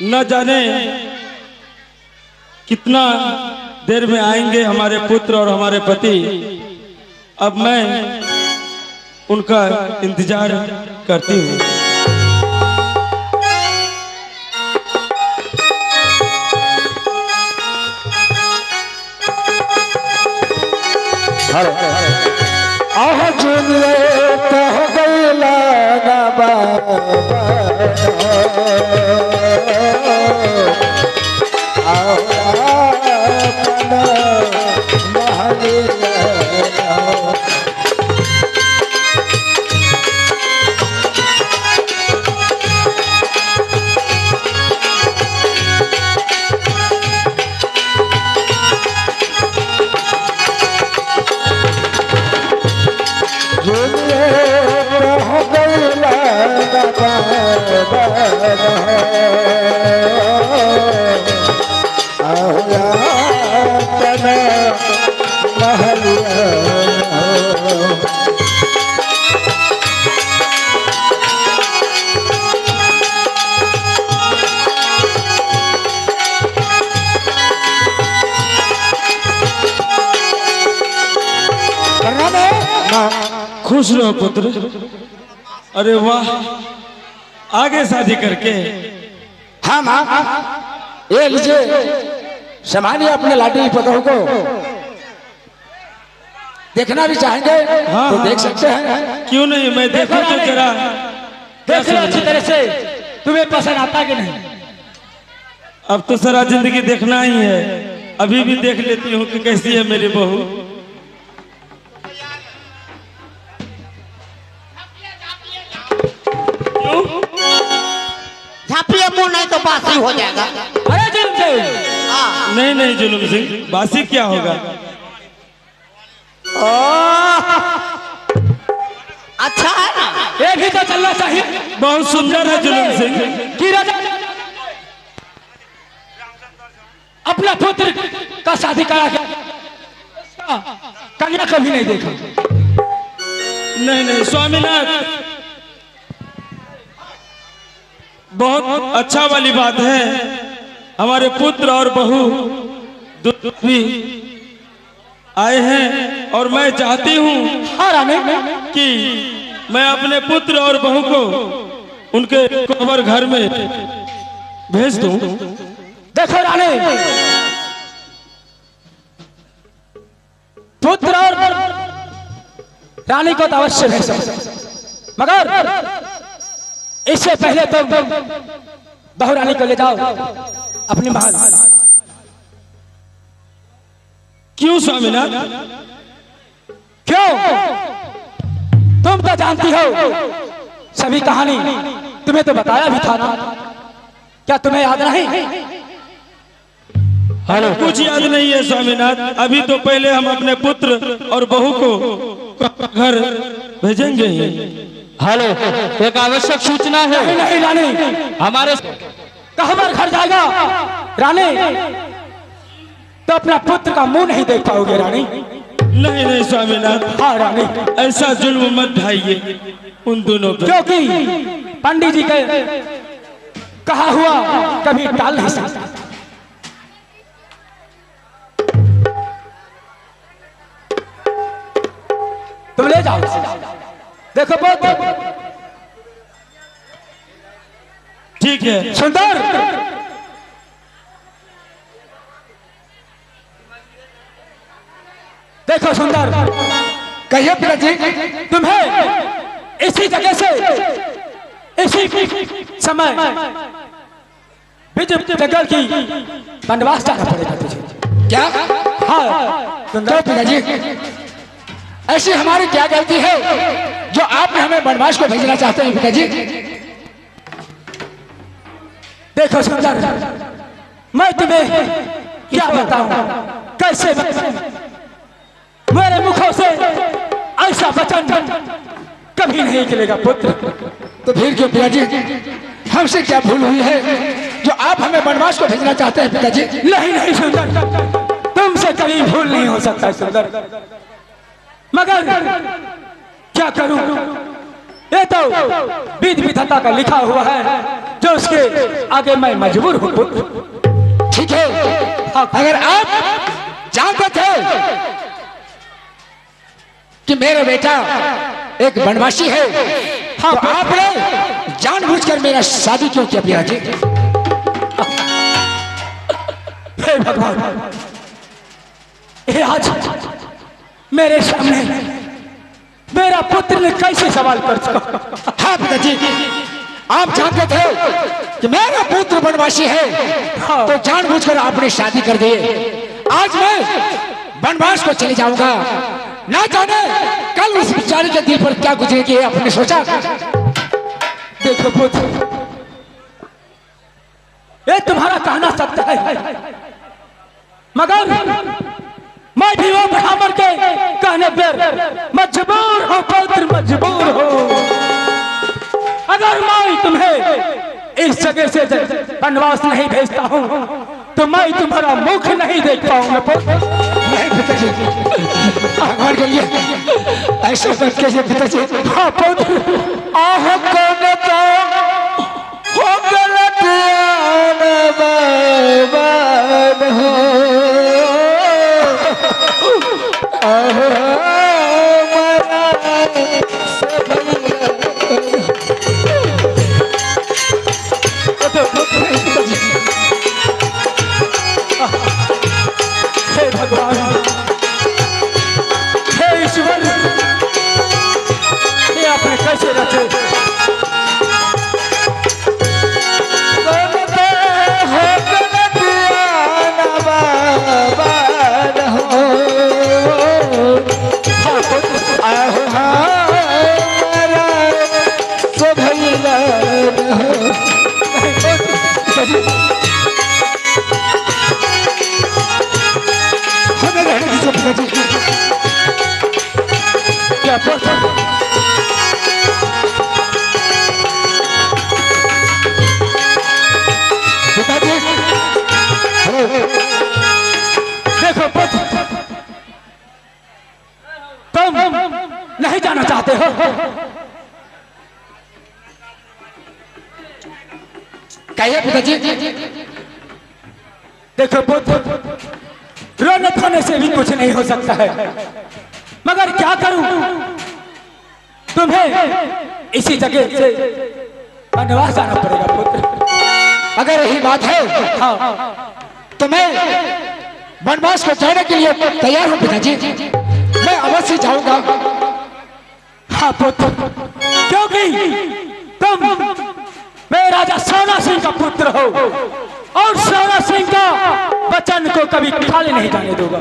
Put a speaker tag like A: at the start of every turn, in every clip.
A: न जाने कितना देर में आएंगे हमारे पुत्र और हमारे पति। अब मैं उनका इंतजार करती हूँ।
B: आह जुनिए कह गईला ना बाबा
A: खुश रहो पुत्र। अरे वाह, आगे शादी करके।
B: हाँ माँ, ये लीजिए, संभालिए अपने लाडली पतोह को। देखना भी चाहेंगे
A: हाँ,
B: तो देख सकते हैं।
A: क्यों नहीं, मैं देखूं तो जरा
C: देख लो अच्छी तरह से, तुम्हें पसंद आता कि नहीं।
A: अब तो सारा जिंदगी देखना ही है। अभी भी देख लेती हूँ कि कैसी है मेरी बहू।
D: झापिए मुंह, नहीं तो बासी हो जाएगा।
C: अरे जुल्म सिंह,
A: नहीं नहीं जुल्म सिंह, बासी क्या होगा।
D: अच्छा है ना,
C: ये भी तो चलना चाहिए।
A: बहुत सुंदर है जुल्म सिंह।
C: कि राजा अपना पुत्र का शादी करा के कन्या कभी नहीं देखा।
A: नहीं नहीं स्वामीनाथ, बहुत अच्छा वाली बात है। हमारे पुत्र और बहू दोनों भी आए हैं और मैं चाहती हूँ कि मैं अपने पुत्र और बहू को उनके कबर घर में भेज दूं।
C: देखो रानी, पुत्र और रानी को तो अवश्य भेजो, मगर इससे पहले तुम बहू रानी को ले जाओ अपनी महल।
A: क्यों स्वामीनाथ?
C: क्यों? तुम तो जानती हो सभी कहानी, तुम्हें तो बताया भी था ना। क्या तुम्हें याद नहीं?
A: हेलो, कुछ याद नहीं है स्वामीनाथ। अभी तो पहले हम अपने पुत्र और बहू को घर भेजेंगे।
E: हेलो, एक आवश्यक सूचना है।
C: नहीं रानी,
E: हमारे
C: कहाँ घर जाएगा रानी? तो अपना पुत्र का मुंह नहीं देख पाओगे रानी।
A: नहीं नहीं स्वामीनाथ,
C: हाँ रानी,
A: ऐसा जुल्म मत ढाइए उन दोनों पे।
C: क्योंकि पंडित जी के कहा हुआ कभी टाल नहीं सकता। तुम ले जाओ, देखो बहुत
A: ठीक है।
C: सुंदर, देखो सुंदर,
B: कहिए पिता जी।
C: तुम्हें इसी जगह से इसी समय जगह की वनवास जाना पड़ेगा तुझे।
B: क्या?
C: हाँ
B: सुंदर पिता जी, ऐसी हमारी क्या गलती है जो आपने हमें वनवास को भेजना चाहते हैं पिताजी?
C: देखो सुंदर, मैं तुम्हें क्या बताऊं, कैसे मेरे मुखों से ऐसा वचन कभी नहीं निकलेगा पुत्र।
B: तो फिर क्यों पिताजी, हमसे क्या भूल हुई है जो आप हमें वनवास को भेजना चाहते हैं पिताजी?
C: नहीं नहीं सुंदर, तुमसे कभी भूल नहीं हो सकता सुंदर, मगर क्या करूं, ये तो विधि विधाता का लिखा हुआ है। जो उसके आगे मैं मजबूर हूँ पुत्र।
B: ठीक है, अगर आप जानते थे कि मेरा बेटा एक बनवासी है, तो आपने जानबूझकर मेरा शादी क्यों किया पिताजी?
C: हे भगवान, ये आज मेरे सामने मेरा पुत्र ने कैसे सवाल कर सका?
B: हाँ पिताजी, आप जानते थे कि मेरा पुत्र बनवासी है, तो जानबूझकर आपने शादी कर दी। आज मैं बनवास को चले जाऊंगा, ना जाने कल उस बेचारे के दिल पर क्या गुजरेगी, आपने सोचा?
C: देखो पुत्र, ये तुम्हारा कहना सत्य है, मगर मैं भी वो ब्राह्मण के कहने पर मजबूर हूँ पुत्र, मजबूर हूँ। अगर मैं तुम्हें इस जगह से वनवास नहीं भेजता हूँ तो मैं तुम्हारा मुख नहीं देख पाऊंगा पुत्र।
B: नहीं पिताजी, भगवान के लिए ऐसा मत कीजिए पिताजी।
C: हाँ पुत्र,
B: आह कौन तो हो गलत आन हो, आह
C: हे भगवान, हे ईश्वर, ये आपने कैसे रचे? क्या पुत्र? देखो पुत्र, तुम नहीं जाना चाहते हो?
B: कहिए पिताजी।
C: देखो पुत्र, रोने धोने से भी कुछ नहीं हो सकता है, मगर क्या करूं, तुम्हें इसी जगह से वनवास जाना पड़ेगा पुत्र।
B: अगर यही बात है,
C: हाँ,
B: तो मैं वनवास को जाने के लिए तैयार हूँ पिताजी, मैं अवश्य जाऊंगा।
C: हाँ पुत्र, क्योंकि तुम मेरे राजा सोना सिंह का पुत्र हो और सोना सिंह का वचन को कभी खाली नहीं जाने दूंगा।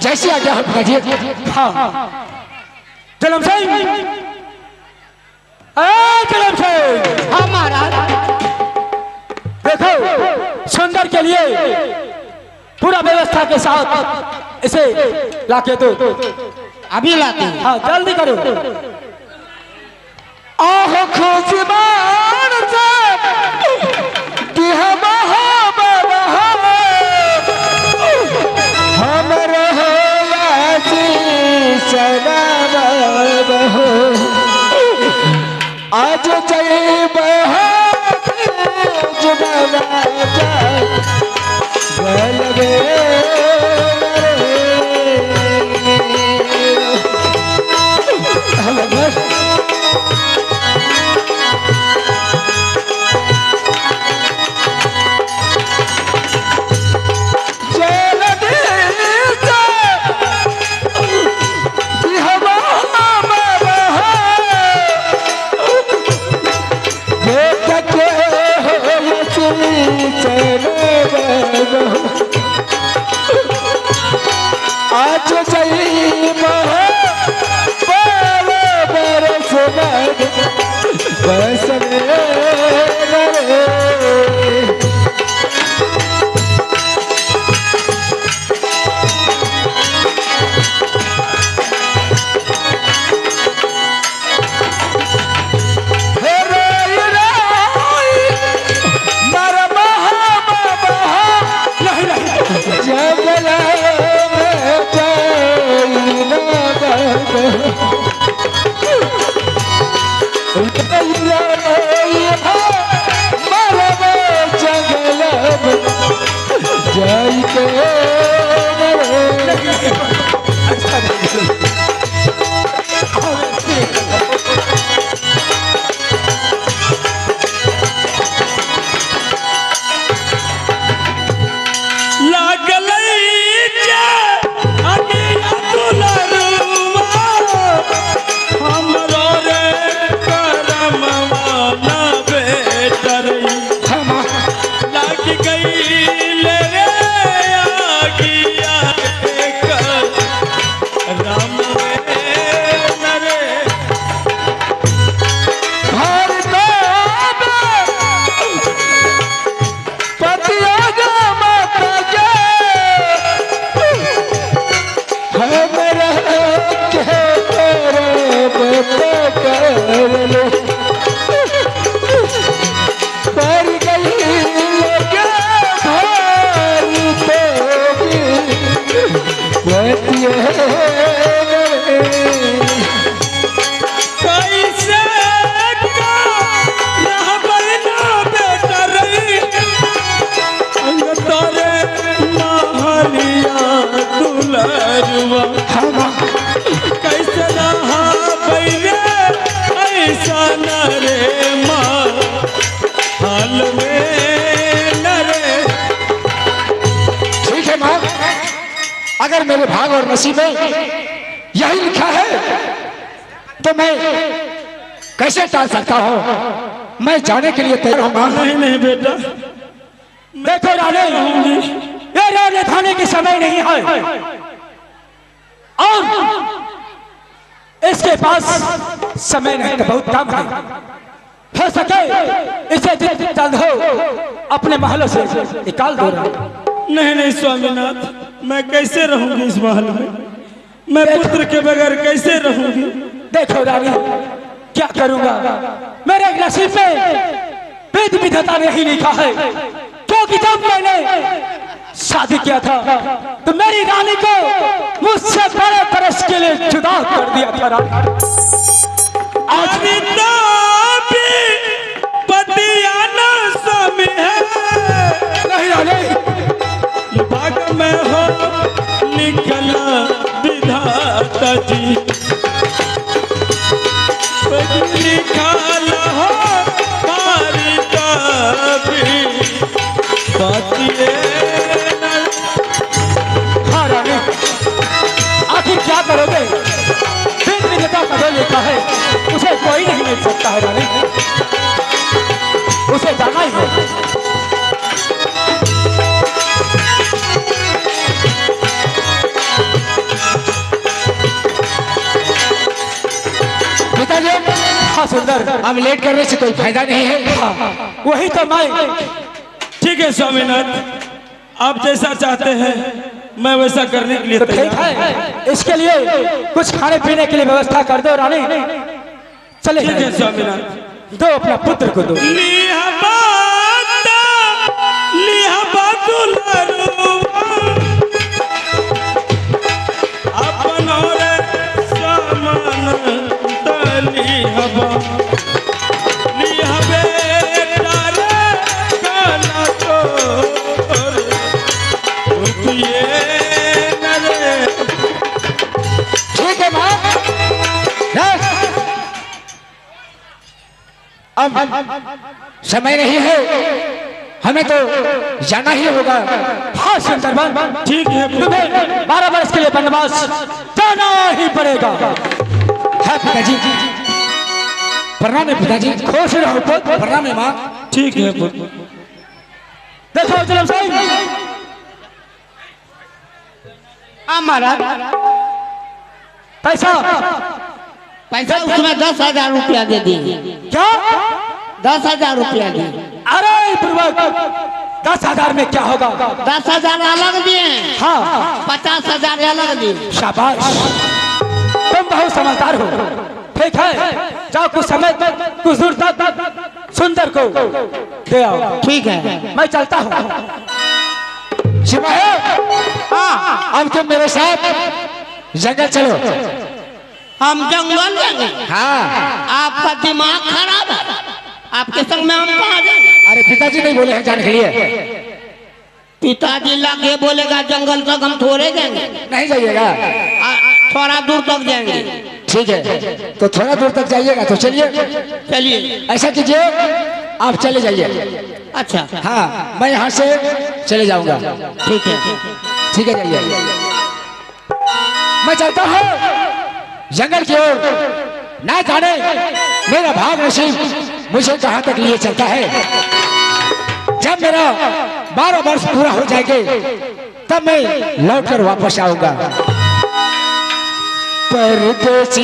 B: जैसे आज्ञा हो पिताजी।
C: हाँ, जलम सिंह, जलम सिंह,
D: हमारा
C: देखो सुंदर के लिए पूरा व्यवस्था के साथ इसे लाके दो।
D: अभी लाते हैं।
C: हाँ, जल्दी करो।
B: आह खुशबान से कि हम आज जय आज जई बरस बस
A: कैसे रहा भैया ऐसा न रे माँ हाल में न रे।
B: ठीक है माँ, अगर मेरे भाग और नसीब में यही लिखा है तो मैं कैसे टाल सकता हूँ। मैं जाने के लिए तैयार हूँ माँ।
A: नहीं नहीं बेटा,
C: देखो रानी, ये रोने खाने के समय नहीं है और इसके पास समय नहीं तो बहुत कम है। हो सके इसे जितनी जल्द हो अपने महलों से निकाल दो।
A: नहीं नहीं स्वामीनाथ, मैं कैसे रहूंगी इस महल में? मैं पुत्र के बगैर कैसे रहूंगी?
C: देखो रानी, क्या करूंगा, मेरे नसीब में वेद विधाता ने ही लिखा है, क्योंकि जब मैंने शादी किया था तो मेरी रानी को मुझसे बड़े बरस के लिए जुदा कर दिया था। आज भी
A: पतियाना स्वामी है
C: नहीं रानी,
A: भाग में हो निकला विधाता जी, निकाला हो मारी का भी पतिए।
C: हाँ रानी, आखिर क्या करोगे? वेद विधाता का जो लिखा है उसे कोई नहीं मिल सकता है रानी, उसे जाना ही है।
B: पिताजी,
C: हाँ सुंदर,
B: अब लेट करने से कोई फायदा नहीं है।
C: हाँ, वही तो मैं।
A: ठीक है स्वामीनाथ, आप जैसा चाहते हैं मैं वैसा करने के लिए
C: तो ठीक है, इसके लिए कुछ खाने पीने के लिए व्यवस्था कर दो रानी। चले
A: ठीक है स्वामीनाथ,
C: दो अपना पुत्र को दो।
B: अब समय नहीं है, हमें तो जाना ही होगा।
C: हाँ सुंदरबन,
A: ठीक है,
C: तुम्हें 12 वर्ष के लिए वनवास जाना ही पड़ेगा।
B: हाँ पिताजी, प्रणाम है पिताजी।
C: खुश रहो पुत्र।
B: प्रणाम है माँ।
A: ठीक है।
C: देखो जलम सिंह,
D: महाराज
C: पैसा
D: पैसा उसमें 10,000 रुपया दे दी।
C: क्या?
D: 10,000 रुपया दी।
C: अरे पूर्वक 10,000 में क्या होगा?
D: 10,000 अलग दिए,
C: हाँ
D: 50,000 अलग दिए।
C: शाबाश, तुम बहुत समझदार हो। ठीक है, जाओ कुछ समय तक, कुछ दूर तक सुंदर को दे आओ।
D: ठीक है,
C: मैं चलता हूँ।
B: सिपाही,
D: हाँ
B: अब तुम मेरे साथ जंगल चलो।
D: हम जंगल जाएंगे?
B: हाँ।
D: आपका दिमाग खराब है, आपके संग में हम कहाँ जाएंगे?
B: अरे पिताजी नहीं बोले हैं जाने के लिए।
D: पिताजी लाके बोलेगा जंगल तक हम थोड़े जाएंगे,
B: नहीं जाइएगा?
D: थोड़ा दूर तक जाएंगे।
B: ठीक है, तो थोड़ा दूर तक जाइएगा तो चलिए।
D: चलिए,
B: ऐसा कीजिए, आप चले जाइए।
D: अच्छा
B: हाँ, मैं यहाँ से चले जाऊंगा।
D: ठीक है।
B: ठीक है, जाइए। मैं चलता हूँ जंगल की ओर। ना जाने मेरा भाग नसीब मुझे कहाँ तक लिए चलता है। जब मेरा 12 वर्ष पूरा हो जाएंगे तब मैं लौटकर वापस आऊंगा। परदेसी